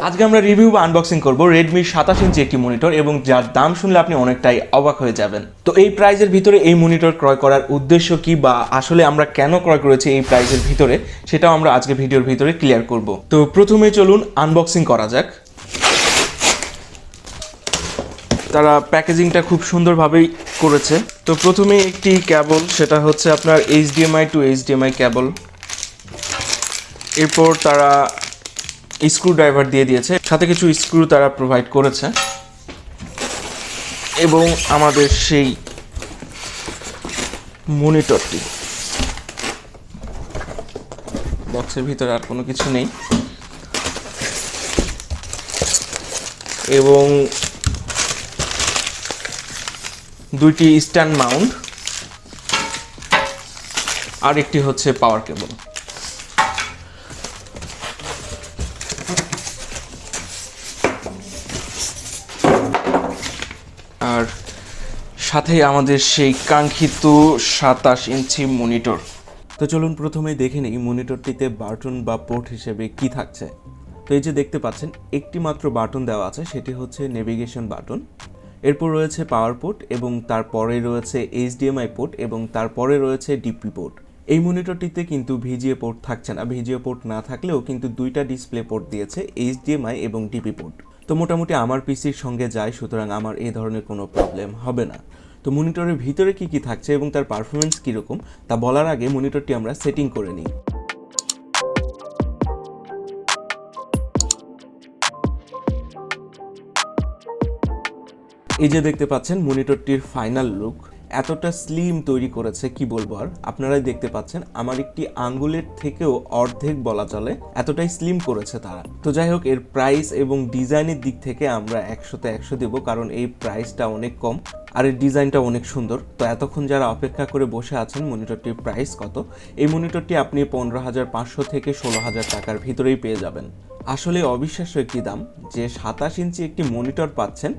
আজকে আমরা রিভিউ বা আনবক্সিং করব Redmi 27 ইঞ্চি একটি মনিটর এবং যার দাম শুনলে আপনি অনেকটাই অবাক হয়ে যাবেন। তো এই প্রাইজের ভিতরে এই মনিটর ক্রয় করার উদ্দেশ্য কি বা আসলে আমরা কেন ক্রয় করেছি এই প্রাইজের ভিতরে সেটাও আমরা আজকে ভিডিওর ভিতরে ক্লিয়ার করব। তো প্রথমে চলুন আনবক্সিং করা যাক। তারা প্যাকেজিংটা খুব সুন্দরভাবেই করেছে। তো প্রথমে একটি কেবল, সেটা হচ্ছে আপনার HDMI টু HDMI কেবল। এরপর তারা স্ক্রু ড্রাইভার দিয়ে দিয়েছে, সাথে কিছু স্ক্রু তারা প্রোভাইড করেছে এবং আমাদের সেই মনিটরটি বক্সের ভিতরে আর কোনো কিছু নেই এবং দুইটি স্ট্যান্ড মাউন্ট আর একটি হচ্ছে পাওয়ার কেবল। আর সাথে আমাদের সেই কাঙ্ক্ষিত 27 ইঞ্চি মনিটর। তো চলুন প্রথমে দেখে নিই মনিটরটিতে বাটন বা পোর্ট হিসেবে কি থাকছে। তো এই যে দেখতে পাচ্ছেন একটি মাত্র বাটন দেওয়া আছে, সেটি হচ্ছে নেভিগেশন বাটন। এরপর রয়েছে পাওয়ার পোর্ট এবং তারপরে রয়েছে HDMI পোর্ট এবং তারপরে রয়েছে ডিপি পোর্ট। এই মনিটরটিতে কিন্তু VGA পোর্ট থাকছে না। VGA পোর্ট না থাকলেও কিন্তু দুইটা ডিসপ্লে পোর্ট দিয়েছে, HDMI এবং ডিপি পোর্ট। তো মোটামুটি আমার পিসির সঙ্গে যায়, সুতরাং আমার এই ধরনের কোনো প্রবলেম হবে না। তো মনিটরের ভিতরে কি কি থাকছে এবং তার পারফরমেন্স কীরকম তা বলার আগে মনিটরটি আমরা সেটিং করে নিই। এই যে দেখতে পাচ্ছেন মনিটরটির ফাইনাল লুক, এতটা স্লিম তৈরি করেছে কি বলবো আর। আপনারাই দেখতে পাচ্ছেন আমার একটি আঙ্গুলের থেকেও অর্ধেক বলা চলে, এতটাই স্লিম করেছে তারা। তো যাই হোক, এর প্রাইস এবং ডিজাইনের দিক থেকে আমরা 100-তে 100 দেব, কারণ এই প্রাইসটা অনেক কম আর এর ডিজাইনটা অনেক সুন্দর। তো এতক্ষণ যারা অপেক্ষা করে বসে আছেন মনিটরটির প্রাইস কত, এই মনিটরটি আপনি 15,500 থেকে 16,000 টাকার ভিতরেই পেয়ে যাবেন। আসলে অবিশ্বাস্য একটি দাম যে 27 ইঞ্চি একটি মনিটর পাচ্ছেন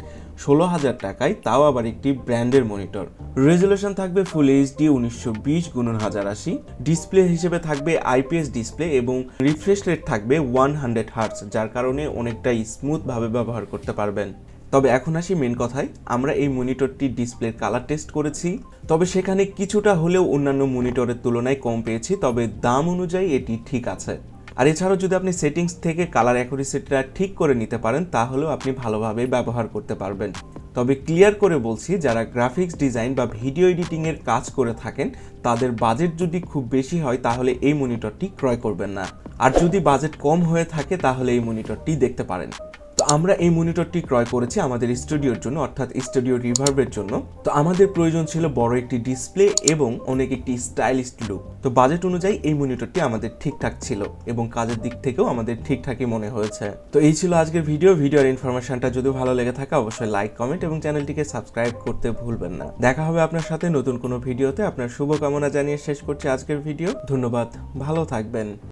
16,000 টাকায়, তাও আবার একটি ব্র্যান্ডের মনিটর। রেজুলেশন থাকবে ফুল এইচডি 1920x1080, ডিসপ্লে হিসেবে থাকবে IPS ডিসপ্লে এবং রিফ্রেশ রেট থাকবে 100 হার্টজ, যার কারণে অনেকটা স্মুথভাবে ব্যবহার করতে পারবেন। তবে এখন আসি মেন কথায়, আমরা এই মনিটরটির ডিসপ্লের কালার টেস্ট করেছি, তবে সেখানে কিছুটা হলেও অন্যান্য মনিটরের তুলনায় কম পেয়েছি, তবে দাম অনুযায়ী এটি ঠিক আছে। আর এছাড়াও যদি আপনি সেটিংস থেকে কালার অ্যাকুরেসিটা ঠিক করে নিতে পারেন তাহলেও আপনি ভালোভাবে ব্যবহার করতে পারবেন। তবে ক্লিয়ার করে বলছি, যারা গ্রাফিক্স ডিজাইন বা ভিডিও এডিটিংয়ের কাজ করে থাকেন তাদের বাজেট যদি খুব বেশি হয় তাহলে এই মনিটরটি ক্রয় করবেন না, আর যদি বাজেট কম হয়ে থাকে তাহলে এই মনিটরটি দেখতে পারেন। তো আমরা এই মনিটরটি ক্রয় করেছি আমাদের স্টুডিওর জন্য, অর্থাৎ স্টুডিও রিভার্বের জন্য। তো আমাদের প্রয়োজন ছিল বড় একটি ডিসপ্লে এবং অনেক একটি স্টাইলিশ লুক। তো বাজেট অনুযায়ী এই মনিটরটি আমাদের ঠিকঠাক ছিল এবং কাজের দিক থেকেও আমাদের ঠিকঠাকই মনে হয়েছে। তো এই ছিল আজকের ভিডিওর ইনফরমেশনটা যদি ভালো লেগে থাকে অবশ্যই লাইক, কমেন্ট এবং চ্যানেলটিকে সাবস্ক্রাইব করতে ভুলবেন না। দেখা হবে আপনার সাথে নতুন কোনো ভিডিওতে। আপনার শুভকামনা জানিয়ে শেষ করছি আজকের ভিডিও। ধন্যবাদ, ভালো থাকবেন।